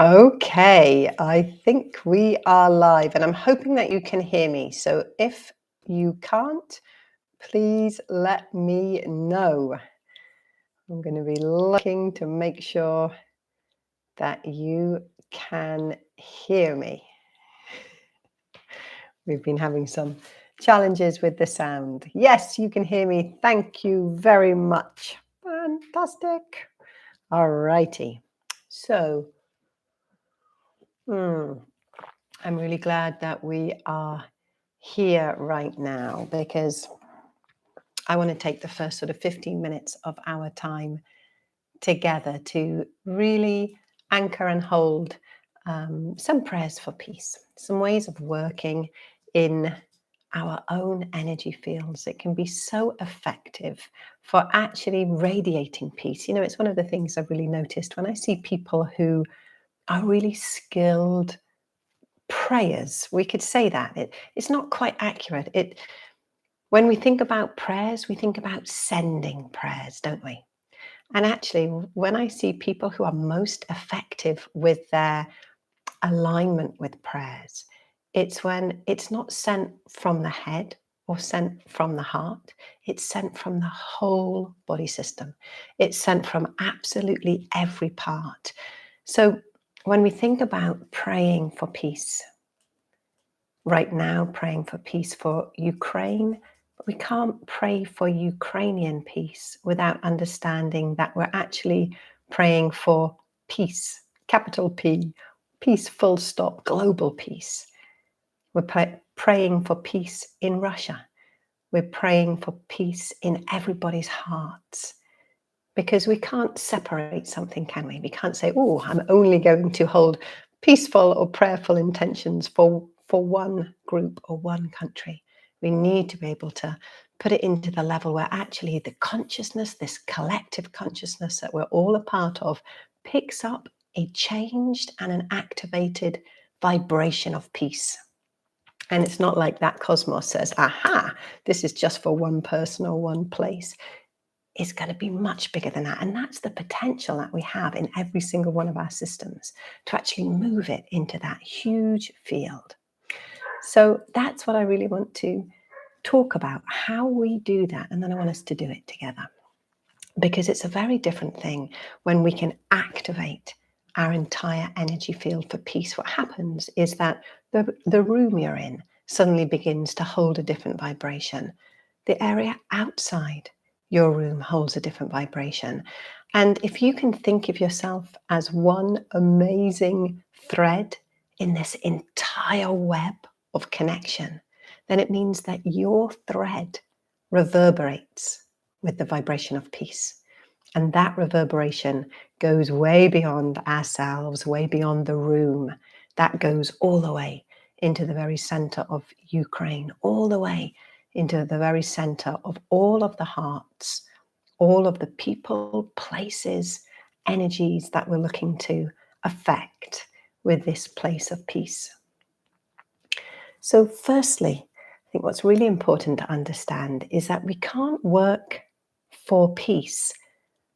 Okay, I think we are live and I'm hoping that you can hear me. So if you can't, please let me know. I'm going to be looking to make sure that you can hear me. We've been having some challenges with the sound. Yes, you can hear me. Thank you very much. Fantastic. All righty. So, I'm really glad that we are here right now because I want to take the first sort of 15 minutes of our time together to really anchor and hold some prayers for peace, some ways of working in our own energy fields. It can be so effective for actually radiating peace. You know, it's one of the things I've really noticed when I see people who are really skilled prayers. We could say that. It's not quite accurate. When we think about prayers, we think about sending prayers, don't we? And actually, when I see people who are most effective with their alignment with prayers, it's when it's not sent from the head or sent from the heart, it's sent from the whole body system. It's sent from absolutely every part. So when we think about praying for peace, right now, praying for peace for Ukraine, but we can't pray for Ukrainian peace without understanding that we're actually praying for peace, capital P, peace, full stop, global peace. We're praying for peace in Russia. We're praying for peace in everybody's hearts. Because we can't separate something, can we? We can't say, oh, I'm only going to hold peaceful or prayerful intentions for one group or one country. We need to be able to put it into the level where actually the consciousness, this collective consciousness that we're all a part of, picks up a changed and an activated vibration of peace. And it's not like that cosmos says, aha, this is just for one person or one place. Is going to be much bigger than that. And that's the potential that we have in every single one of our systems to actually move it into that huge field. So that's what I really want to talk about, how we do that. And then I want us to do it together. Because it's a very different thing when we can activate our entire energy field for peace. What happens is that the room you're in suddenly begins to hold a different vibration. The area outside your room holds a different vibration. And if you can think of yourself as one amazing thread in this entire web of connection, then it means that your thread reverberates with the vibration of peace. And that reverberation goes way beyond ourselves, way beyond the room. That goes all the way into the very center of Ukraine, all the way into the very center of all of the hearts, all of the people, places, energies that we're looking to affect with this place of peace. So firstly, I think what's really important to understand is that we can't work for peace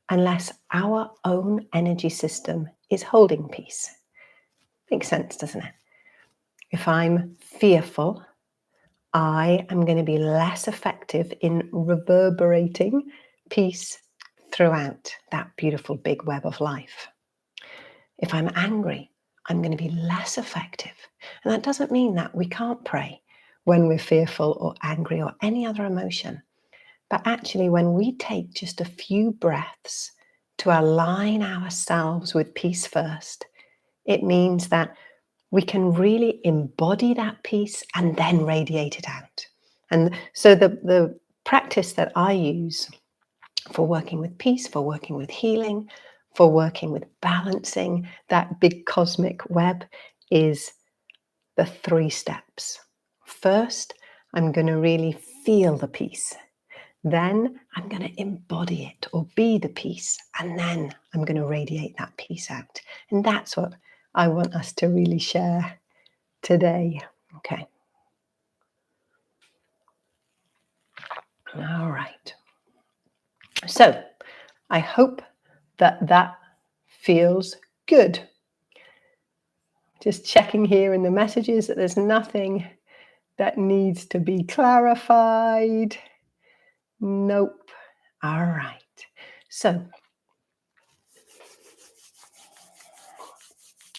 unless our own energy system is holding peace. Makes sense, doesn't it? If I'm fearful, I am going to be less effective in reverberating peace throughout that beautiful big web of life. If I'm angry, I'm going to be less effective. And that doesn't mean that we can't pray when we're fearful or angry or any other emotion. But actually, when we take just a few breaths to align ourselves with peace first, it means that we can really embody that peace and then radiate it out. And so the practice that I use for working with peace, for working with healing, for working with balancing that big cosmic web is the 3 steps. First, I'm going to really feel the peace. Then I'm going to embody it or be the peace. And then I'm going to radiate that peace out. And that's what I want us to really share today. Okay. All right. So I hope that feels good. Just checking here in the messages that there's nothing that needs to be clarified. Nope. All right. So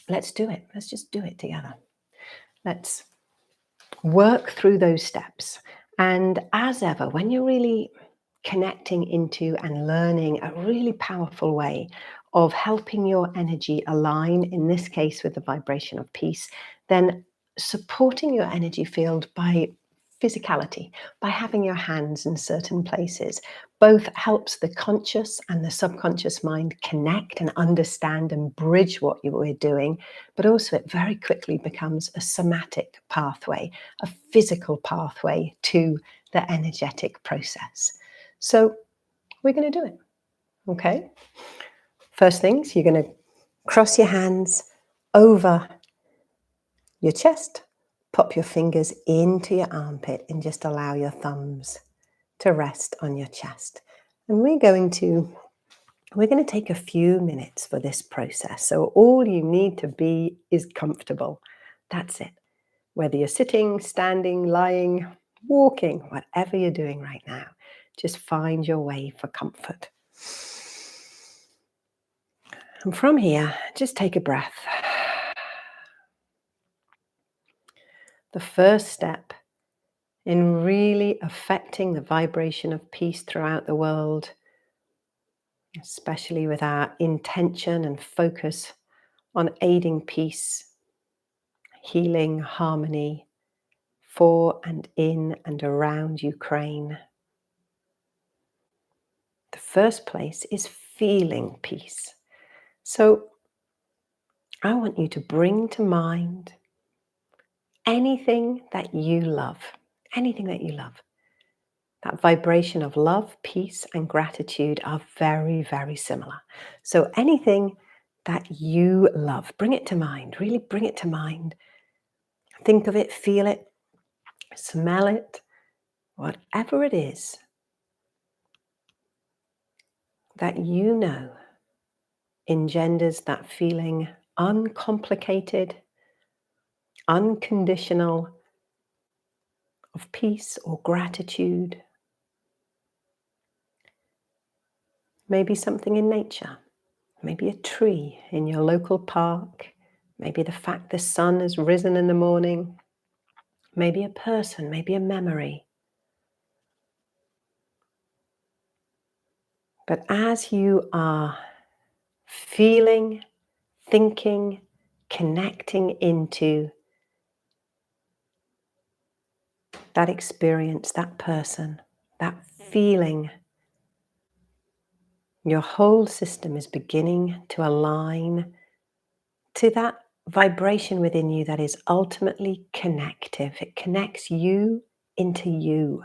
let's do it. Let's just do it together. Let's work through those steps. And as ever, when you're really connecting into and learning a really powerful way of helping your energy align, in this case with the vibration of peace, then supporting your energy field by physicality, by having your hands in certain places, both helps the conscious and the subconscious mind connect and understand and bridge what we're doing, but also it very quickly becomes a somatic pathway, a physical pathway to the energetic process. So we're going to do it, okay? First things, you're going to cross your hands over your chest, pop your fingers into your armpit and just allow your thumbs to rest on your chest. And we're going to take a few minutes for this process. So all you need to be is comfortable. That's it. Whether you're sitting, standing, lying, walking, whatever you're doing right now, just find your way for comfort. And from here, just take a breath. The first step in really affecting the vibration of peace throughout the world, especially with our intention and focus on aiding peace, healing, harmony for and in and around Ukraine. The first place is feeling peace. So I want you to bring to mind anything that you love, anything that you love. That vibration of love, peace, and gratitude are very, very similar. So anything that you love, bring it to mind, really bring it to mind. Think of it, feel it, smell it, whatever it is that you know engenders that feeling uncomplicated, unconditional of peace or gratitude. Maybe something in nature, maybe a tree in your local park, maybe the fact the sun has risen in the morning, maybe a person, maybe a memory. But as you are feeling, thinking, connecting into that experience, that person, that feeling, your whole system is beginning to align to that vibration within you that is ultimately connective. It connects you into you,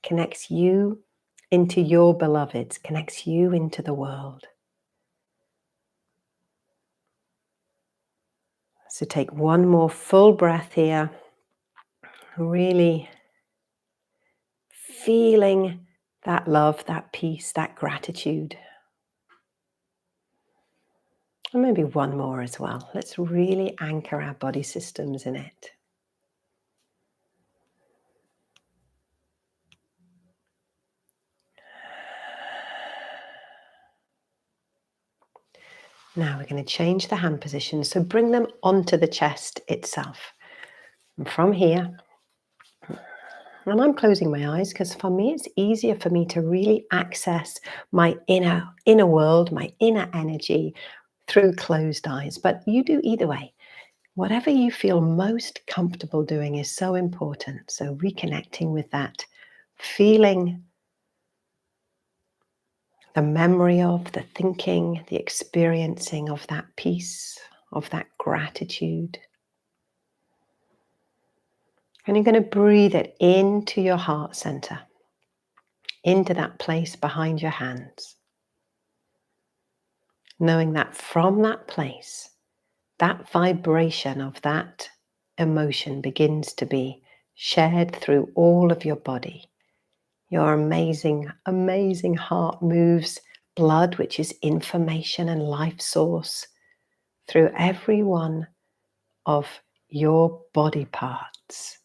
connects you into your beloveds, connects you into the world. So take one more full breath here, really feeling that love, that peace, that gratitude. And maybe one more as well. Let's really anchor our body systems in it. Now we're going to change the hand position, so bring them onto the chest itself. And from here, and I'm closing my eyes because for me it's easier for me to really access my inner world, my inner energy through closed eyes. But you do either way. Whatever you feel most comfortable doing is so important. So reconnecting with that feeling, the memory of, the thinking, the experiencing of that peace, of that gratitude. And you're going to breathe it into your heart center, into that place behind your hands. Knowing that from that place, that vibration of that emotion begins to be shared through all of your body. Your amazing, amazing heart moves blood, which is information and life source, through every one of your body parts.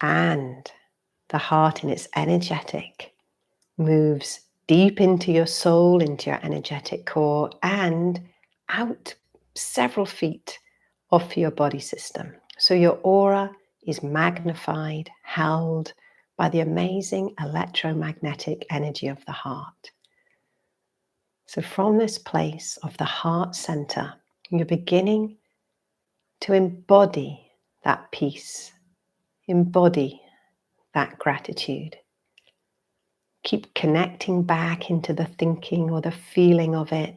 And the heart in its energetic moves deep into your soul, into your energetic core, and out several feet off your body system. So your aura is magnified, held by the amazing electromagnetic energy of the heart. So from this place of the heart center, you're beginning to embody that peace, embody that gratitude. Keep connecting back into the thinking or the feeling of it,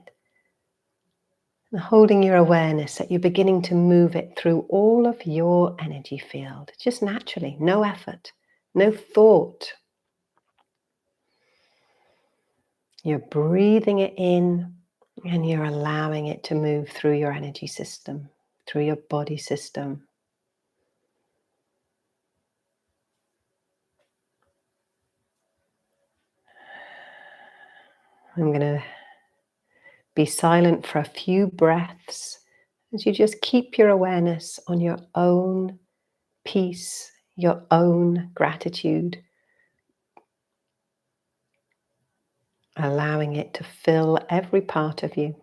and holding your awareness that you're beginning to move it through all of your energy field, just naturally, no effort, no thought. You're breathing it in and you're allowing it to move through your energy system, through your body system. I'm going to be silent for a few breaths as you just keep your awareness on your own peace, your own gratitude, allowing it to fill every part of you.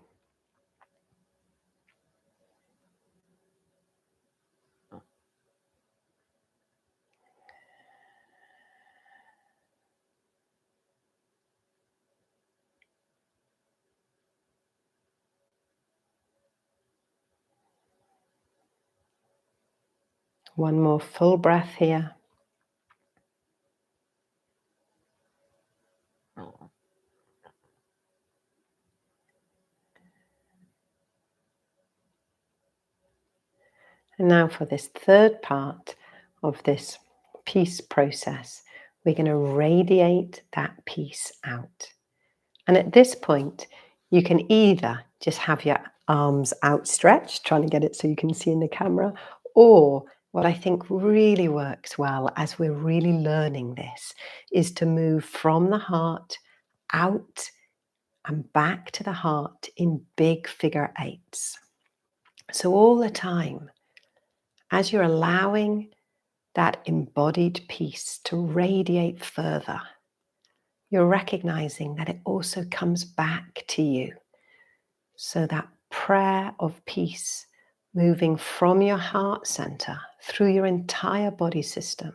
One more full breath here. And now for this third part of this peace process, we're going to radiate that peace out. And at this point, you can either just have your arms outstretched, trying to get it so you can see in the camera, or what I think really works well as we're really learning this is to move from the heart out and back to the heart in big figure eights. So all the time, as you're allowing that embodied peace to radiate further, you're recognizing that it also comes back to you. So that prayer of peace moving from your heart center through your entire body system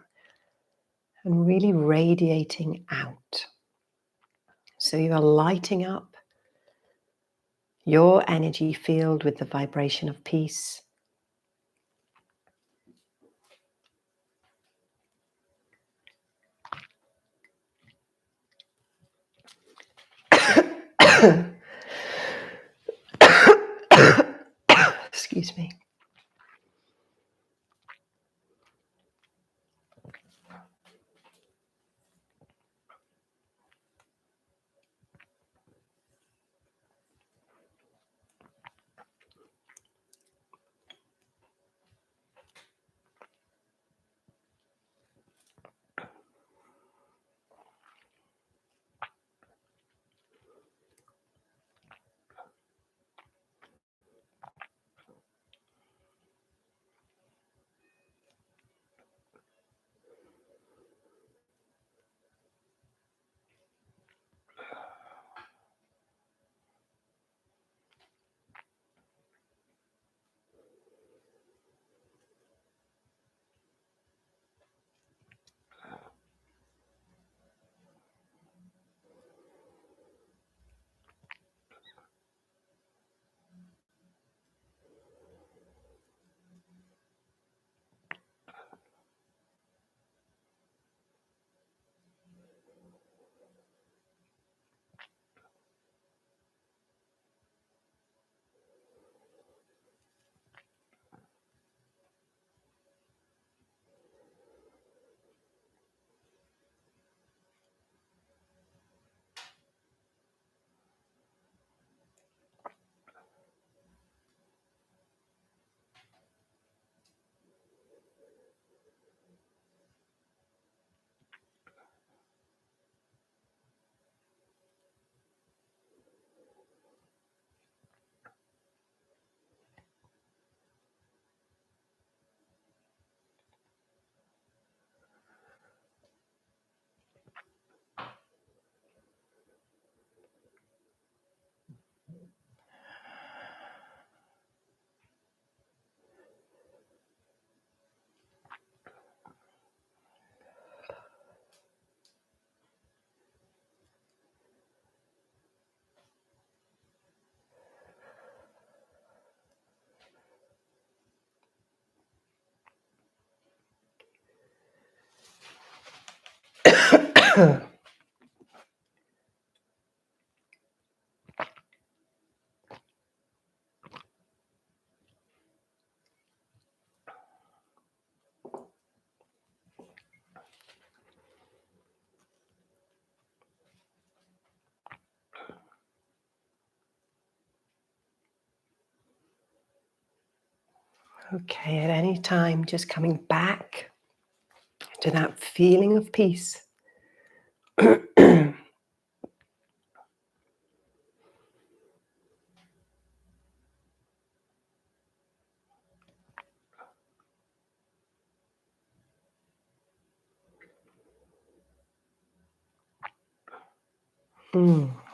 and really radiating out. So you are lighting up your energy field with the vibration of peace. Excuse me. Okay, at any time, just coming back to that feeling of peace.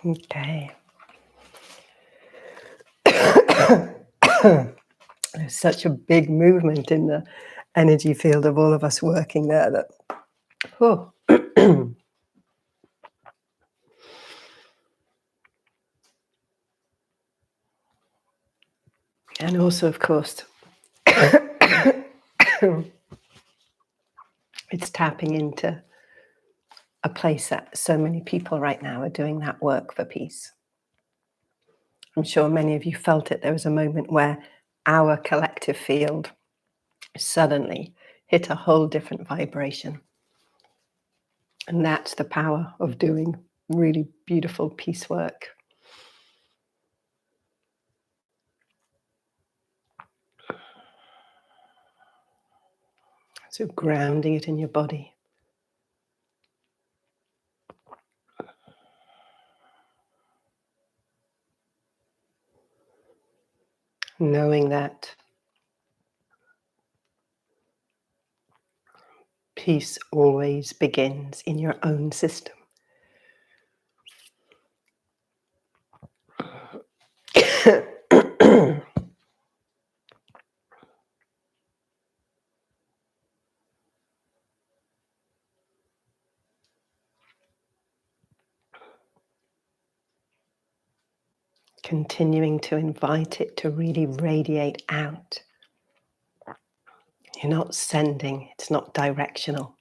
Okay. There's such a big movement in the energy field of all of us working there that, oh. And also, of course, it's tapping into a place that so many people right now are doing that work for peace. I'm sure many of you felt it. There was a moment where our collective field suddenly hit a whole different vibration. And that's the power of doing really beautiful peace work. So grounding it in your body. Knowing that peace always begins in your own system. Continuing to invite it to really radiate out. You're not sending, it's not directional.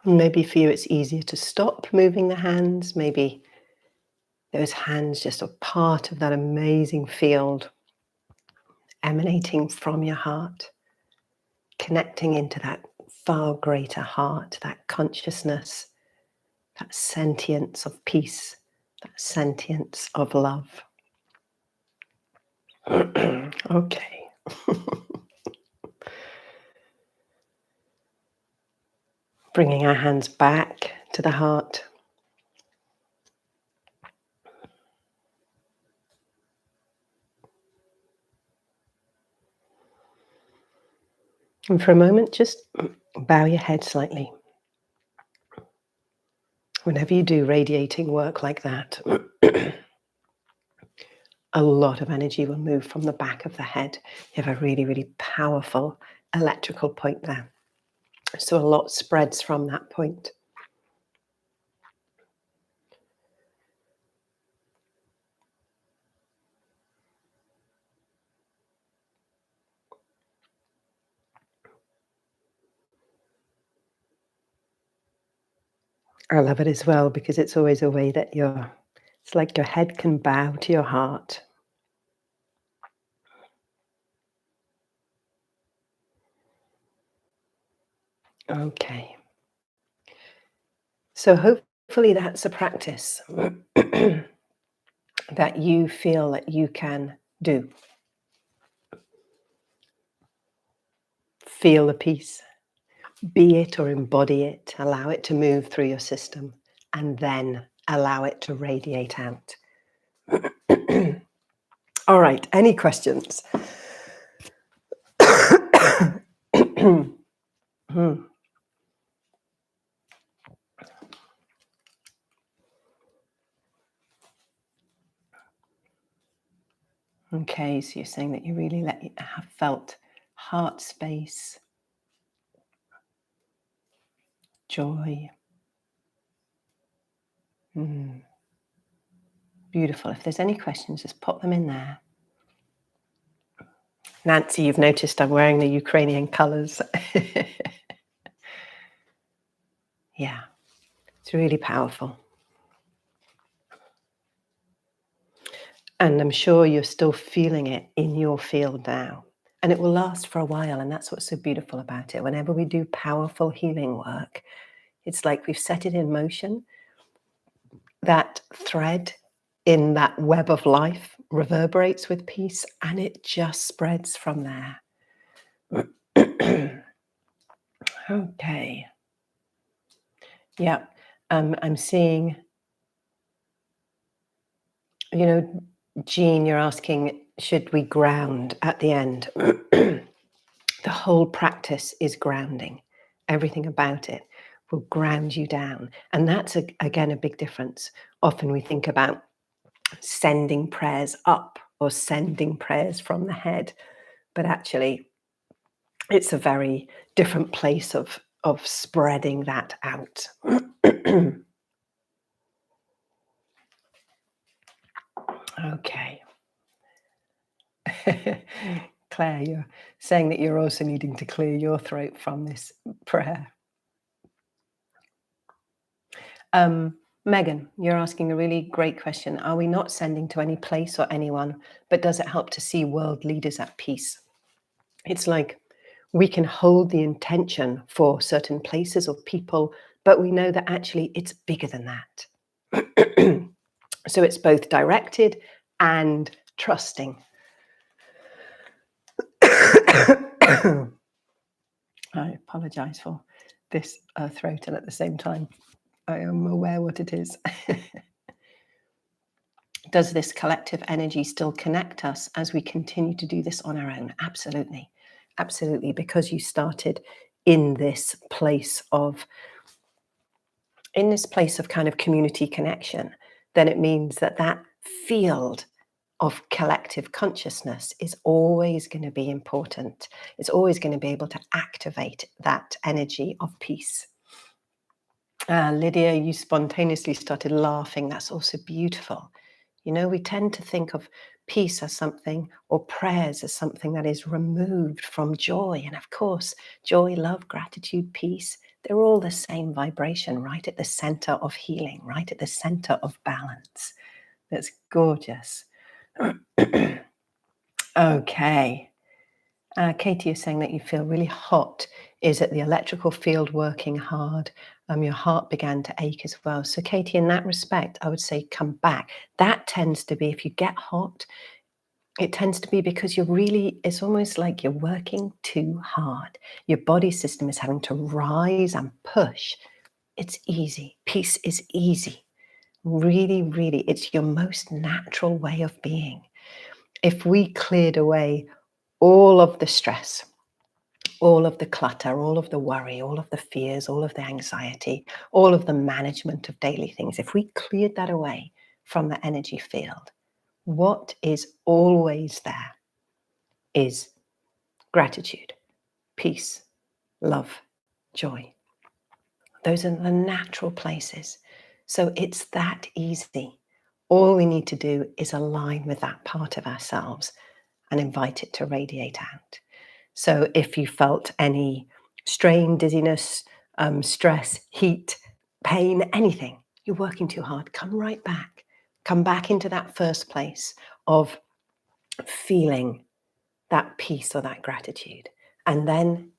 Maybe for you it's easier to stop moving the hands. Maybe those hands just are part of that amazing field emanating from your heart, connecting into that far greater heart, that consciousness, that sentience of peace, that sentience of love. Okay. Bringing our hands back to the heart. And for a moment, just bow your head slightly. Whenever you do radiating work like that, a lot of energy will move from the back of the head. You have a really, really powerful electrical point there. So a lot spreads from that point. I love it as well because it's always a way that it's like your head can bow to your heart. Okay. So hopefully that's a practice that you feel that you can do. Feel the peace, be it or embody it, allow it to move through your system, and then allow it to radiate out. All right, any questions? Okay, so you're saying that you really have felt heart space, joy. Beautiful. If there's any questions, just pop them in there. Nancy, you've noticed I'm wearing the Ukrainian colors. Yeah, it's really powerful. And I'm sure you're still feeling it in your field now. And it will last for a while. And that's what's so beautiful about it. Whenever we do powerful healing work, it's like we've set it in motion. That thread in that web of life reverberates with peace, and it just spreads from there. Okay. Yeah. I'm seeing, Jean, you're asking, should we ground at the end? The whole practice is grounding. Everything about it will ground you down. And that's, again, a big difference. Often we think about sending prayers up or sending prayers from the head, but actually it's a very different place of spreading that out. Okay. Claire, you're saying that you're also needing to clear your throat from this prayer. Megan, you're asking a really great question. Are we not sending to any place or anyone, but does it help to see world leaders at peace? It's like we can hold the intention for certain places or people, but we know that actually it's bigger than that. So it's both directed and trusting. I apologize for this throat, and at the same time, I am aware what it is. Does this collective energy still connect us as we continue to do this on our own? Absolutely. Absolutely. Because you started in this place of kind of community connection, then it means that that field of collective consciousness is always going to be important. It's always going to be able to activate that energy of peace. Lydia, you spontaneously started laughing. That's also beautiful. We tend to think of peace as something, or prayers as something that is removed from joy. And of course, joy, love, gratitude, peace, they're all the same vibration, right at the center of healing, right at the center of balance. That's gorgeous. Okay. Katie is saying that you feel really hot. Is it the electrical field working hard? Your heart began to ache as well. So Katie, in that respect, I would say come back. That tends to be, if you get hot, it tends to be because it's almost like you're working too hard. Your body system is having to rise and push. It's easy. Peace is easy. Really, really, it's your most natural way of being. If we cleared away all of the stress, all of the clutter, all of the worry, all of the fears, all of the anxiety, all of the management of daily things, if we cleared that away from the energy field, what is always there is gratitude, peace, love, joy. Those are the natural places. So it's that easy. All we need to do is align with that part of ourselves and invite it to radiate out. So if you felt any strain, dizziness, stress, heat, pain, anything, you're working too hard, come right back. Come back into that first place of feeling that peace or that gratitude, and then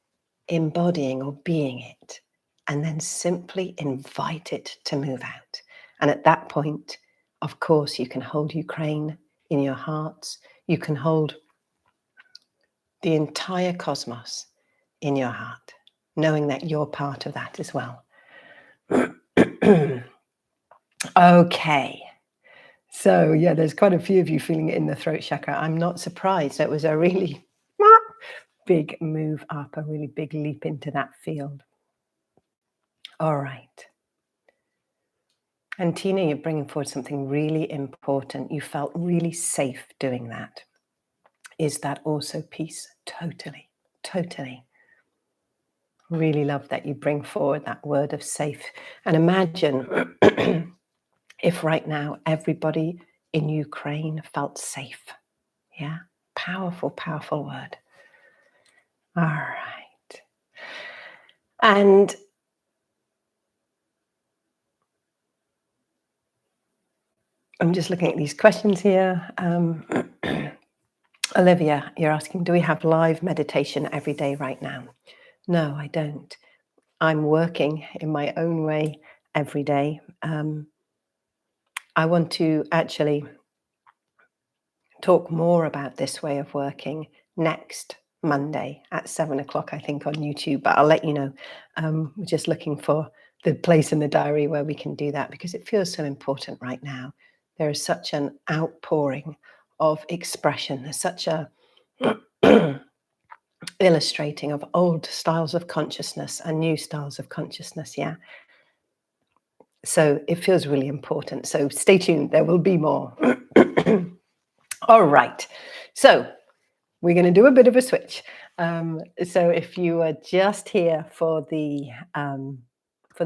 embodying or being it, and then simply invite it to move out. And at that point, of course, you can hold Ukraine in your hearts. You can hold the entire cosmos in your heart, knowing that you're part of that as well. Okay. So yeah, there's quite a few of you feeling it in the throat chakra. I'm not surprised. It was a really big move up, a really big leap into that field. All right. And Tina, you're bringing forward something really important. You felt really safe doing that. Is that also peace? Totally, totally. Really love that you bring forward that word of safe. And imagine if right now everybody in Ukraine felt safe. Yeah, powerful, powerful word. All right. And I'm just looking at these questions here. Olivia, you're asking, do we have live meditation every day right now? No, I don't. I'm working in my own way every day. I want to actually talk more about this way of working next Monday at 7 o'clock, I think, on YouTube, but I'll let you know. We're just looking for the place in the diary where we can do that because it feels so important right now. There is such an outpouring of expression. There's such a illustrating of old styles of consciousness and new styles of consciousness. Yeah. So it feels really important. So stay tuned. There will be more. All right. So we're going to do a bit of a switch. So if you are just here for the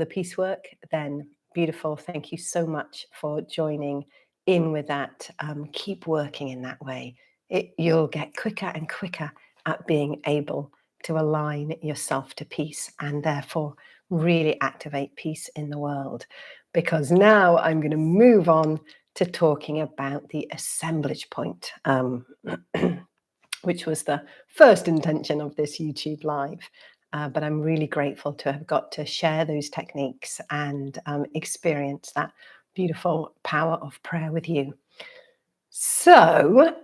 piecework, then beautiful. Thank you so much for joining in with that. Keep working in that way. You'll get quicker and quicker at being able to align yourself to peace and therefore really activate peace in the world. Because now I'm going to move on to talking about the assemblage point, which was the first intention of this YouTube live. But I'm really grateful to have got to share those techniques and experience that beautiful power of prayer with you. So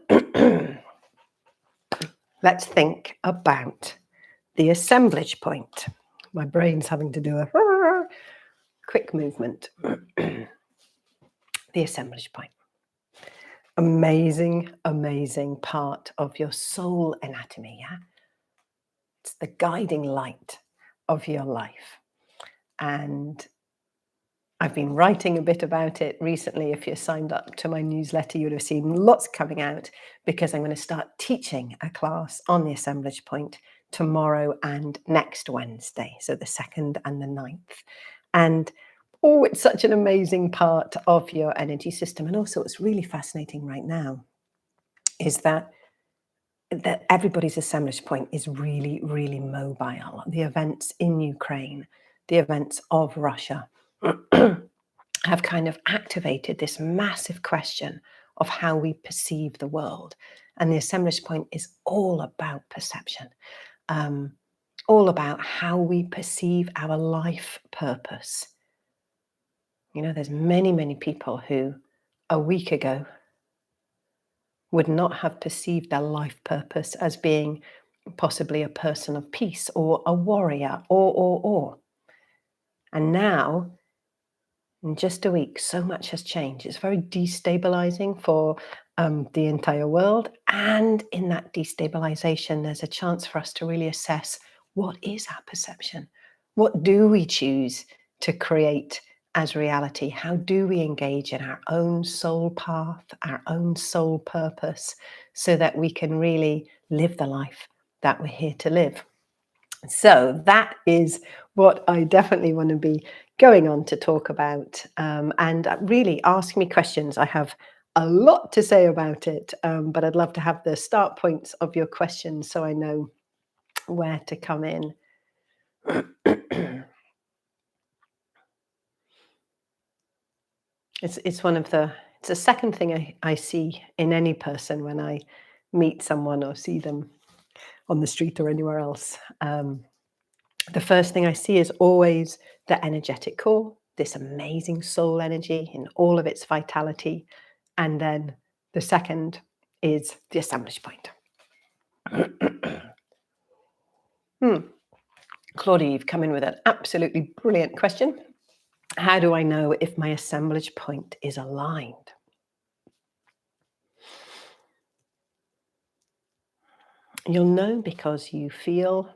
let's think about the assemblage point. My brain's having to do a quick movement. The assemblage point. Amazing, amazing part of your soul anatomy, yeah? It's the guiding light of your life. And I've been writing a bit about it recently. If you're signed up to my newsletter, you would have seen lots coming out because I'm going to start teaching a class on the assemblage point tomorrow and next Wednesday, so the 2nd and the 9th. And it's such an amazing part of your energy system. And also what's really fascinating right now is that everybody's assemblage point is really, really mobile. The events in Ukraine, the events of Russia have kind of activated this massive question of how we perceive the world. And the assemblage point is all about perception, all about how we perceive our life purpose. You know, there's many, many people who a week ago would not have perceived their life purpose as being possibly a person of peace or a warrior or. And now, in just a week, so much has changed. It's very destabilizing for the entire world. And in that destabilization, there's a chance for us to really assess what is our perception? What do we choose to create as reality? How do we engage in our own soul path, our own soul purpose, so that we can really live the life that we're here to live? So that is what I definitely want to be going on to talk about, and really ask me questions. I have a lot to say about it, but I'd love to have the start points of your questions so I know where to come in. It's the second thing I see in any person when I meet someone or see them on the street or anywhere else. The first thing I see is always the energetic core, this amazing soul energy in all of its vitality. And then the second is the assemblage point. Claudia, you've come in with an absolutely brilliant question. How do I know if my assemblage point is aligned? You'll know because you feel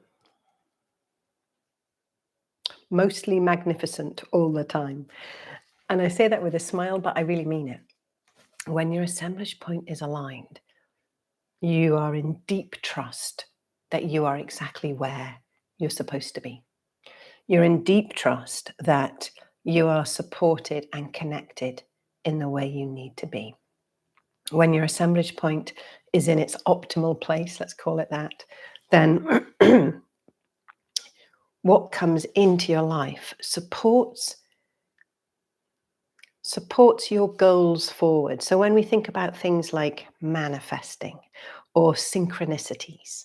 mostly magnificent all the time. And I say that with a smile, but I really mean it. When your assemblage point is aligned, you are in deep trust that you are exactly where you're supposed to be. You're in deep trust that you are supported and connected in the way you need to be. When your assemblage point is in its optimal place, let's call it that, then what comes into your life supports your goals forward. So when we think about things like manifesting or synchronicities,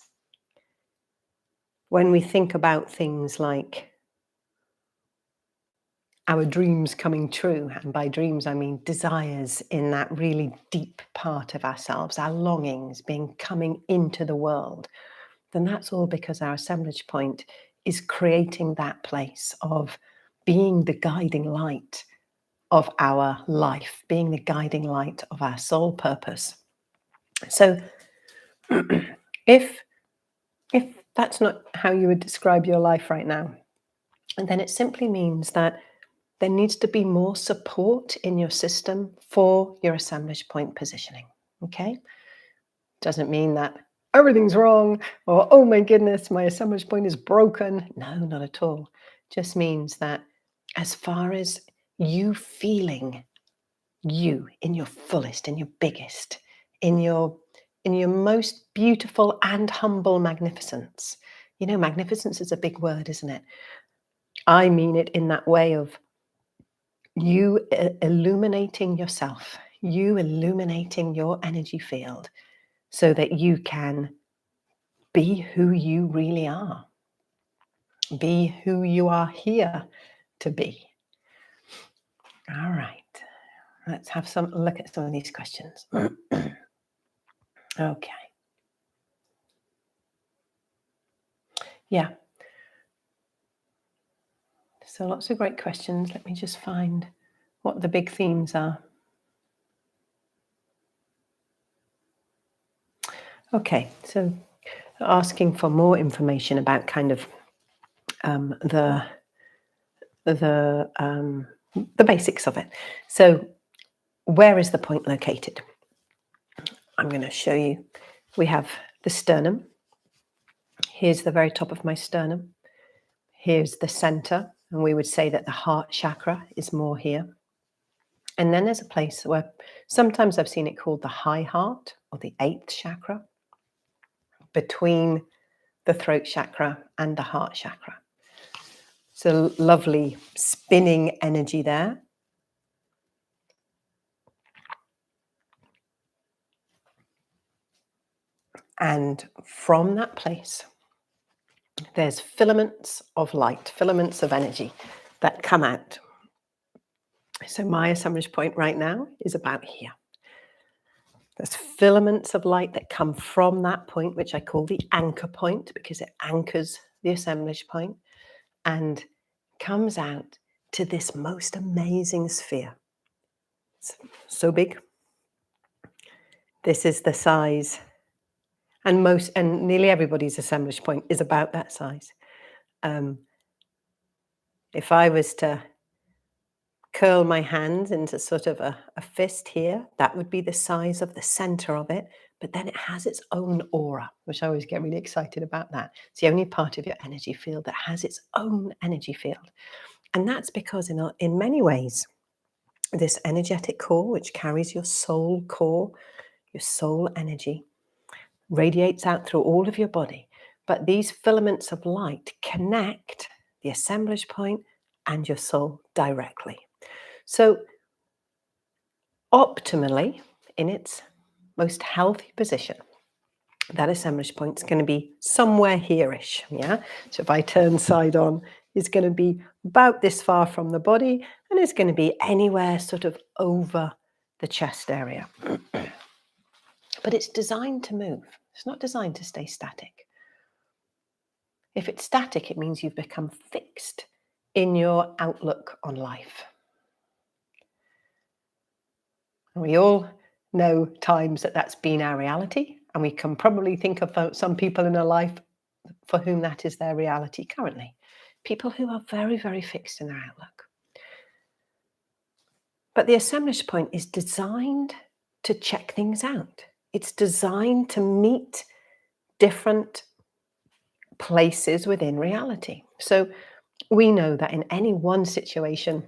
when we think about things like our dreams coming true, and by dreams I mean desires in that really deep part of ourselves, our longings coming into the world, then that's all because our assemblage point is creating that place of being the guiding light of our life, being the guiding light of our soul purpose. So if that's not how you would describe your life right now, then it simply means that there needs to be more support in your system for your assemblage point positioning. Okay? Doesn't mean that everything's wrong or, oh my goodness, my assemblage point is broken. No, not at all. Just means that as far as you feeling you in your fullest, in your biggest, in your most beautiful and humble magnificence. You know, magnificence is a big word, isn't it? I mean it in that way of you illuminating yourself, you illuminating your energy field so that you can be who you really are, be who you are here to be. All right, let's have some look at some of these questions. Okay. Yeah. So lots of great questions. Let me just find what the big themes are. Okay, so asking for more information about kind of the basics of it. So where is the point located? I'm going to show you. We have the sternum. Here's the very top of my sternum. Here's the center, and we would say that the heart chakra is more here. And then there's a place where sometimes I've seen it called the high heart or the 8th chakra, between the throat chakra and the heart chakra. So lovely spinning energy there. And from that place, there's filaments of light, filaments of energy that come out. So my assemblage point right now is about here. There's filaments of light that come from that point, which I call the anchor point, because it anchors the assemblage point and comes out to this most amazing sphere. It's so big. This is the size, and nearly everybody's assemblage point is about that size. If I was to curl my hands into sort of a fist here, that would be the size of the center of it. But then it has its own aura, which I always get really excited about that. It's the only part of your energy field that has its own energy field. And that's because in many ways, this energetic core, which carries your soul core, your soul energy, radiates out through all of your body. But these filaments of light connect the assemblage point and your soul directly. So optimally, in its most healthy position, that assemblage point is going to be somewhere here-ish, yeah? So if I turn side on, it's going to be about this far from the body, and it's going to be anywhere sort of over the chest area. But it's designed to move. It's not designed to stay static. If it's static, it means you've become fixed in your outlook on life. And we all know times that that's been our reality, and we can probably think of some people in our life for whom that is their reality currently. People who are very, very fixed in their outlook. But the assemblage point is designed to check things out. It's designed to meet different places within reality. So we know that in any one situation,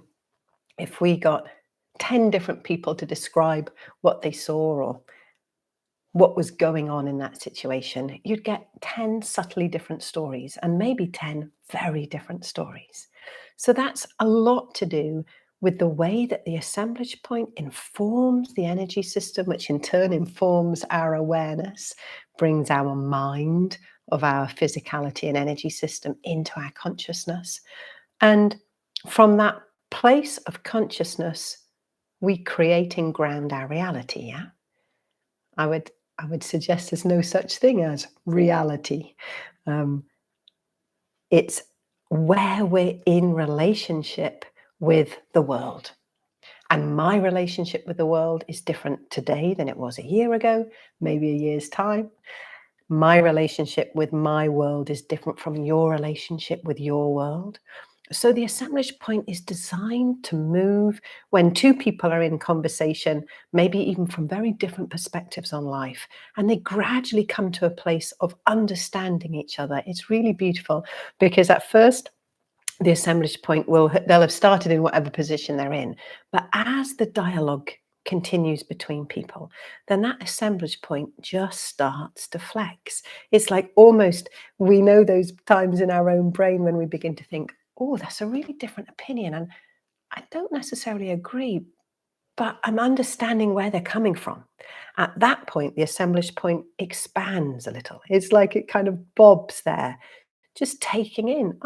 if we got 10 different people to describe what they saw or what was going on in that situation, you'd get 10 subtly different stories and maybe 10 very different stories. So that's a lot to do with the way that the assemblage point informs the energy system, which in turn informs our awareness, brings our mind of our physicality and energy system into our consciousness. And from that place of consciousness, we create and ground our reality, yeah? I would suggest there's no such thing as reality. Um, it's where we're in relationship with the world. And my relationship with the world is different today than it was a year ago, maybe a year's time. My relationship with my world is different from your relationship with your world. So the assemblage point is designed to move when two people are in conversation, maybe even from very different perspectives on life, and they gradually come to a place of understanding each other. It's really beautiful because at first the assemblage point they'll have started in whatever position they're in, but as the dialogue continues between people, then that assemblage point just starts to flex. It's like almost we know those times in our own brain when we begin to think, oh, that's a really different opinion, and I don't necessarily agree, but I'm understanding where they're coming from. At that point, the assemblage point expands a little. It's like it kind of bobs there, just taking in,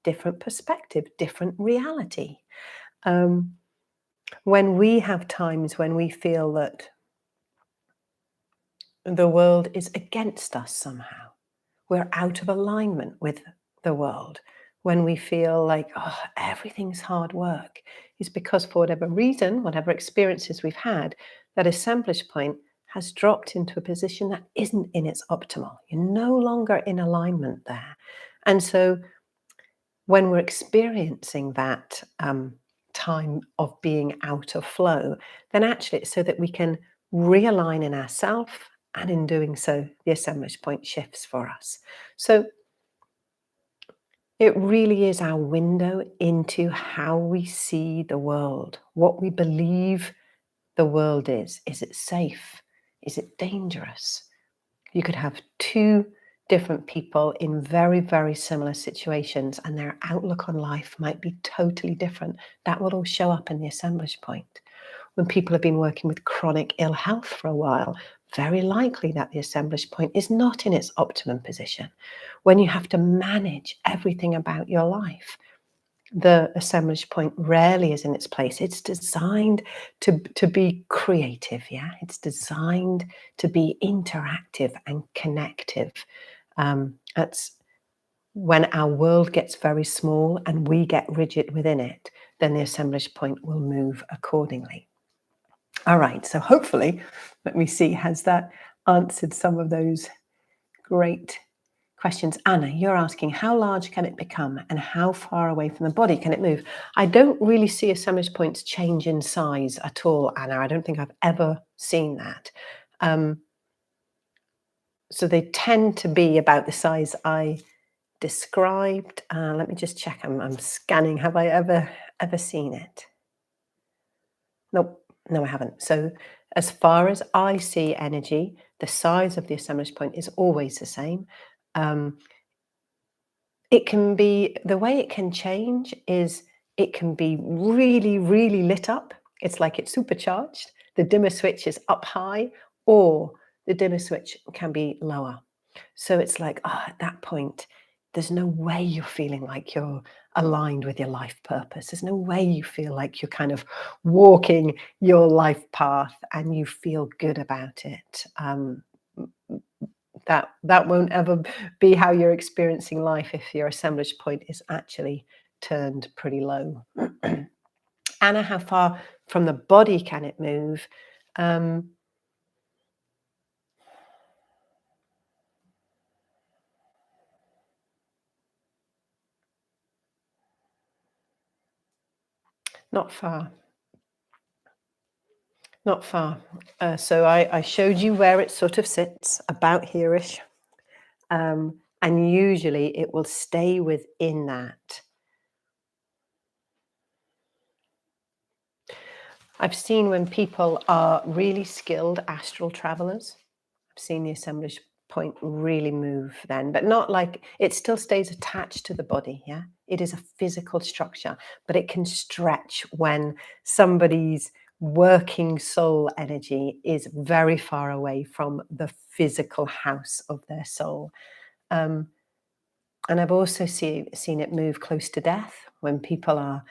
different perspective, different reality. Um, when we have times when we feel that the world is against us somehow, we're out of alignment with the world, when we feel like, everything's hard work, is because for whatever reason, whatever experiences we've had, that assemblage point has dropped into a position that isn't in its optimal. You're no longer in alignment there. And so when we're experiencing that time of being out of flow, then actually it's so that we can realign in ourselves, and in doing so, the assemblage point shifts for us. So it really is our window into how we see the world, what we believe the world is. Is it safe? Is it dangerous? You could have two different people in very, very similar situations, and their outlook on life might be totally different. That will all show up in the assemblage point. When people have been working with chronic ill health for a while, very likely that the assemblage point is not in its optimum position. When you have to manage everything about your life, the assemblage point rarely is in its place. It's designed to be creative, yeah? It's designed to be interactive and connective. That's when our world gets very small and we get rigid within it, then the assemblage point will move accordingly. All right, so hopefully, let me see, has that answered some of those great questions? Anna, you're asking, how large can it become and how far away from the body can it move? I don't really see assemblage points change in size at all, Anna. I don't think I've ever seen that. So they tend to be about the size I described. Let me just check. I'm scanning. Have I ever seen it? Nope. No, I haven't. So as far as I see energy, the size of the assemblage point is always the same. It can be, the way it can change is it can be really, really lit up. It's like it's supercharged. The dimmer switch is up high, or the dimmer switch can be lower. So it's like, at that point, there's no way you're feeling like you're aligned with your life purpose. There's no way you feel like you're kind of walking your life path and you feel good about it. That won't ever be how you're experiencing life if your assemblage point is actually turned pretty low. Anna, how far from the body can it move? Not far. Not far. So I showed you where it sort of sits, about here-ish. And usually it will stay within that. I've seen when people are really skilled astral travelers, I've seen the assemblage point really move then, but not like it still stays attached to the body. Yeah, it is a physical structure, but it can stretch when somebody's working soul energy is very far away from the physical house of their soul. Um, and I've also seen it move close to death when people are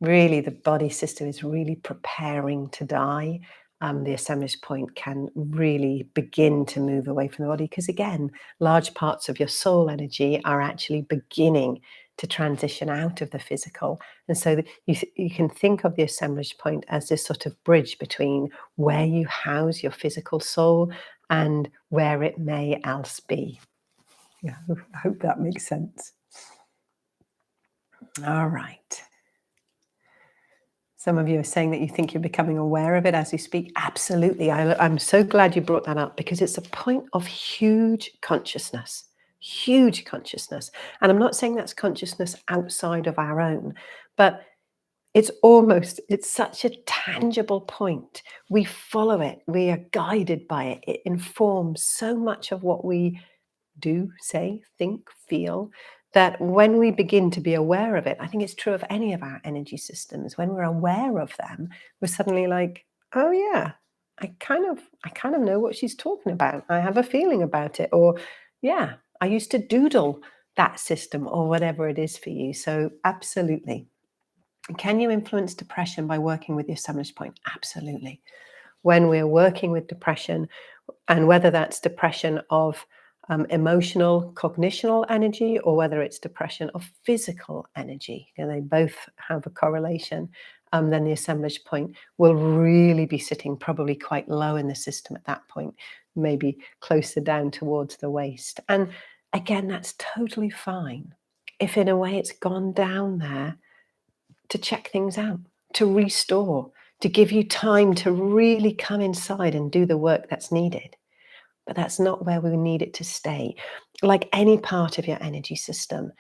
really, the body system is really preparing to die. The assemblage point can really begin to move away from the body because, again, large parts of your soul energy are actually beginning to transition out of the physical. And so you can think of the assemblage point as this sort of bridge between where you house your physical soul and where it may else be. Yeah, I hope that makes sense. All right. Some of you are saying that you think you're becoming aware of it as you speak. Absolutely. I'm so glad you brought that up because it's a point of huge consciousness, huge consciousness. And I'm not saying that's consciousness outside of our own, but it's such a tangible point. We follow it. We are guided by it. It informs so much of what we do, say, think, feel, that when we begin to be aware of it, I think it's true of any of our energy systems, when we're aware of them, we're suddenly like, oh yeah, I kind of know what she's talking about. I have a feeling about it. Or yeah, I used to doodle that system or whatever it is for you. So absolutely. Can you influence depression by working with the assemblage point? Absolutely. When we're working with depression, and whether that's depression of emotional, cognitional energy, or whether it's depression of physical energy, and they both have a correlation, then the assemblage point will really be sitting probably quite low in the system at that point, maybe closer down towards the waist. And again, that's totally fine. If in a way it's gone down there, to check things out, to restore, to give you time to really come inside and do the work that's needed. But that's not where we need it to stay. Like any part of your energy system,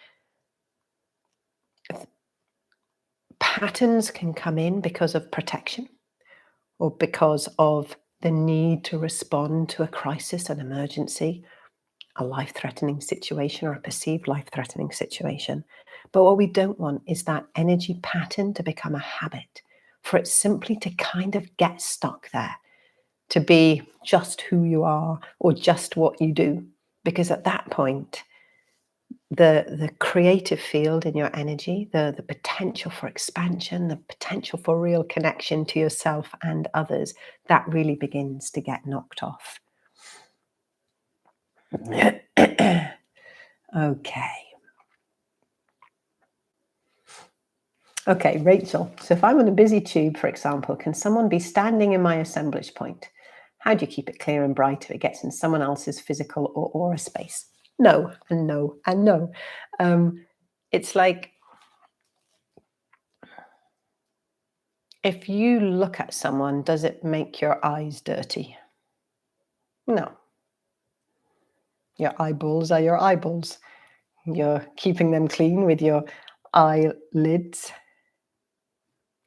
patterns can come in because of protection or because of the need to respond to a crisis, an emergency, a life-threatening situation or a perceived life-threatening situation. But what we don't want is that energy pattern to become a habit, for it simply to kind of get stuck there, to be just who you are or just what you do. Because at that point, the creative field in your energy, the potential for expansion, the potential for real connection to yourself and others, that really begins to get knocked off. Okay, Rachel. So if I'm on a busy tube, for example, can someone be standing in my assemblage point? How do you keep it clear and bright if it gets in someone else's physical or aura space? No, and no, and no. It's like if you look at someone, does it make your eyes dirty? No. Your eyeballs are your eyeballs. You're keeping them clean with your eyelids.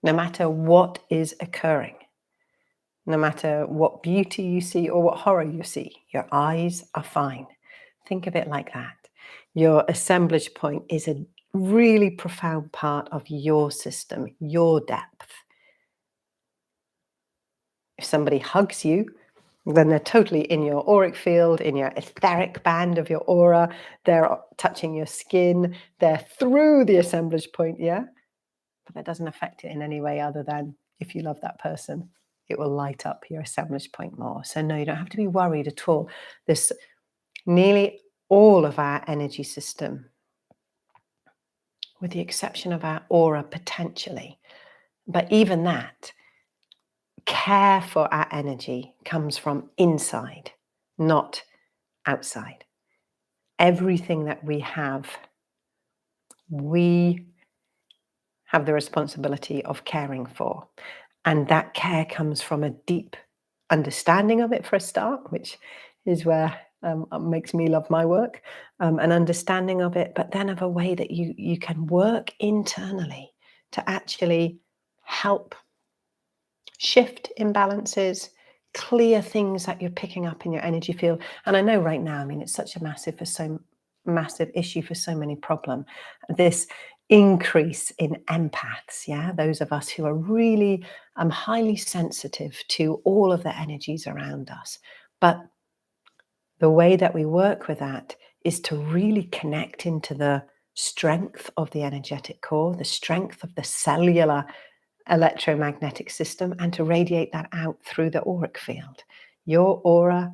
No matter what is occurring, no matter what beauty you see or what horror you see, your eyes are fine. Think of it like that. Your assemblage point is a really profound part of your system, your depth. If somebody hugs you, then they're totally in your auric field, in your etheric band of your aura. They're touching your skin. They're through the assemblage point, yeah? But that doesn't affect it in any way other than if you love that person, it will light up your assemblage point more. So no, you don't have to be worried at all. This nearly all of our energy system, with the exception of our aura potentially, but even that, care for our energy comes from inside, not outside. Everything that we have the responsibility of caring for. And that care comes from a deep understanding of it for a start, which is where makes me love my work, an understanding of it, but then of a way that you can work internally to actually help shift imbalances, clear things that you're picking up in your energy field. And I know right now, I mean, it's such a massive issue for so many problem. This increase in empaths, yeah, those of us who are really highly sensitive to all of the energies around us. But the way that we work with that is to really connect into the strength of the energetic core, the strength of the cellular electromagnetic system, and to radiate that out through the auric field. Your aura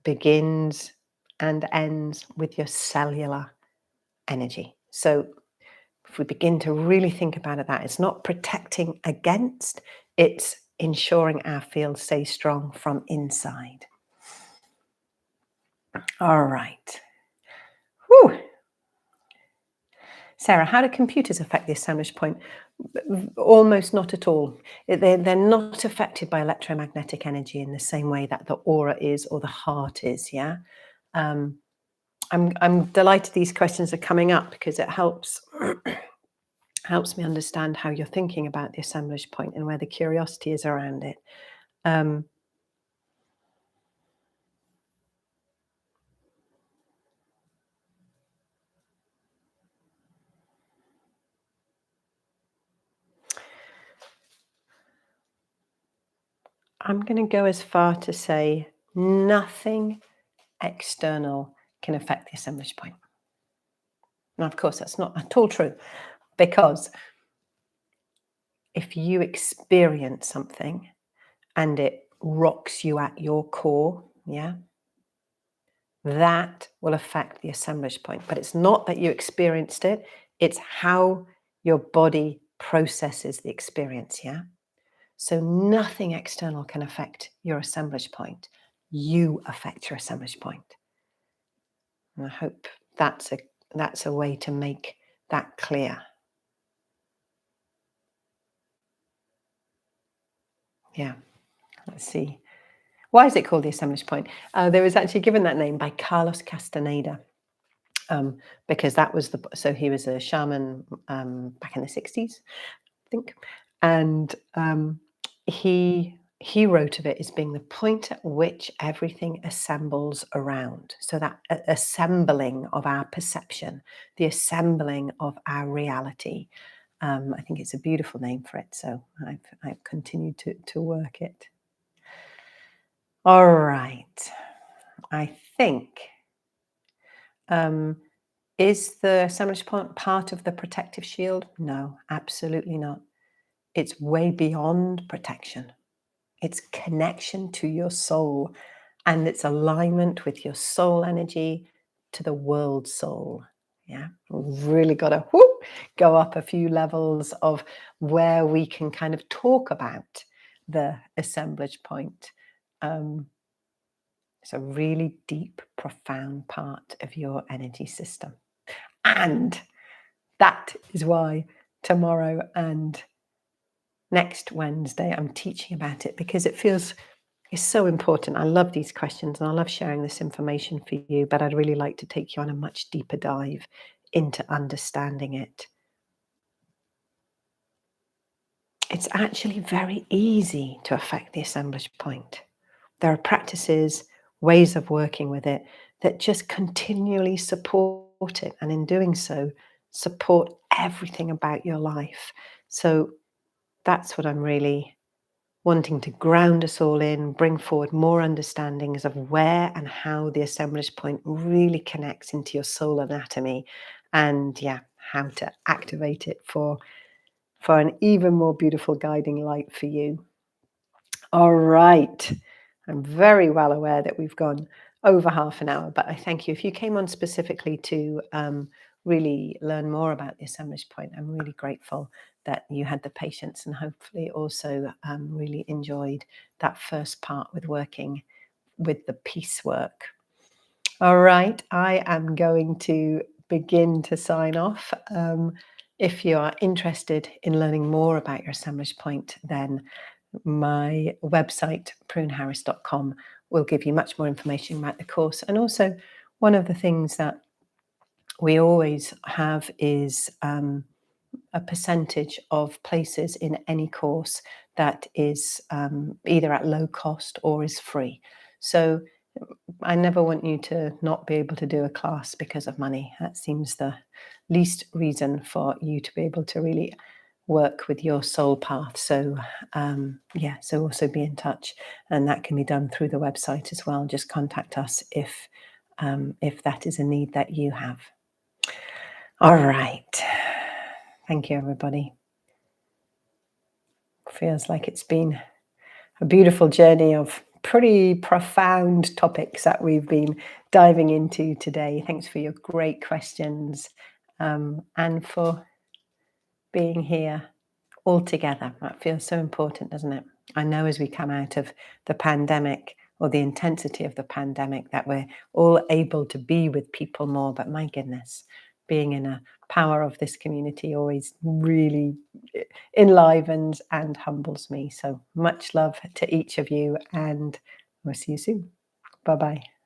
begins and ends with your cellular energy. So if we begin to really think about it, that it's not protecting against, it's ensuring our field stays strong from inside. All right. Whew. Sarah, how do computers affect the assemblage point? Almost not at all. They're not affected by electromagnetic energy in the same way that the aura is or the heart is. Yeah, I'm delighted these questions are coming up because it helps me understand how you're thinking about the assemblage point and where the curiosity is around it. I'm going to go as far to say nothing external can affect the assemblage point. Now, of course, that's not at all true, because if you experience something and it rocks you at your core, yeah, that will affect the assemblage point. But it's not that you experienced it, it's how your body processes the experience, yeah? So nothing external can affect your assemblage point. You affect your assemblage point. And I hope that's a way to make that clear. Yeah, let's see. Why is it called the assemblage point? There was actually given that name by Carlos Castaneda, because that was so he was a shaman back in the 60s, I think, and he wrote of it as being the point at which everything assembles around. So that assembling of our perception, the assembling of our reality. I think it's a beautiful name for it, so I've continued to work it. All right, I think, is the assemblage point part of the protective shield? No, absolutely not. It's way beyond protection. It's connection to your soul, and it's alignment with your soul energy to the world soul. Yeah, we've really got to go up a few levels of where we can kind of talk about the assemblage point. It's a really deep, profound part of your energy system. And that is why tomorrow and next Wednesday I'm teaching about it, because it's so important. I love these questions and I love sharing this information for you, but I'd really like to take you on a much deeper dive into understanding it. It's actually very easy to affect the assemblage point. There are practices, ways of working with it that just continually support it, and in doing so, support everything about your life. So that's what I'm really wanting to ground us all in, bring forward more understandings of where and how the assemblage point really connects into your soul anatomy, and how to activate it for an even more beautiful guiding light for you. All right. I'm very well aware that we've gone over half an hour, but I thank you. If you came on specifically to really learn more about the assemblage point, I'm really grateful that you had the patience, and hopefully also really enjoyed that first part with working with the piece work. All right, I am going to begin to sign off. If you are interested in learning more about your assemblage point, then my website, pruneharris.com, will give you much more information about the course. And also, one of the things that we always have is a percentage of places in any course that is either at low cost or is free. So I never want you to not be able to do a class because of money. That seems the least reason for you to be able to really work with your soul path. So yeah, so also be in touch, and that can be done through the website as well. Just contact us if that is a need that you have. All right. Thank you, everybody. Feels like it's been a beautiful journey of pretty profound topics that we've been diving into today. Thanks for your great questions, and for being here all together. That feels so important, doesn't it? I know as we come out of the pandemic, or the intensity of the pandemic, that we're all able to be with people more, but my goodness, being in a power of this community always really enlivens and humbles me. So much love to each of you, and we'll see you soon. Bye-bye.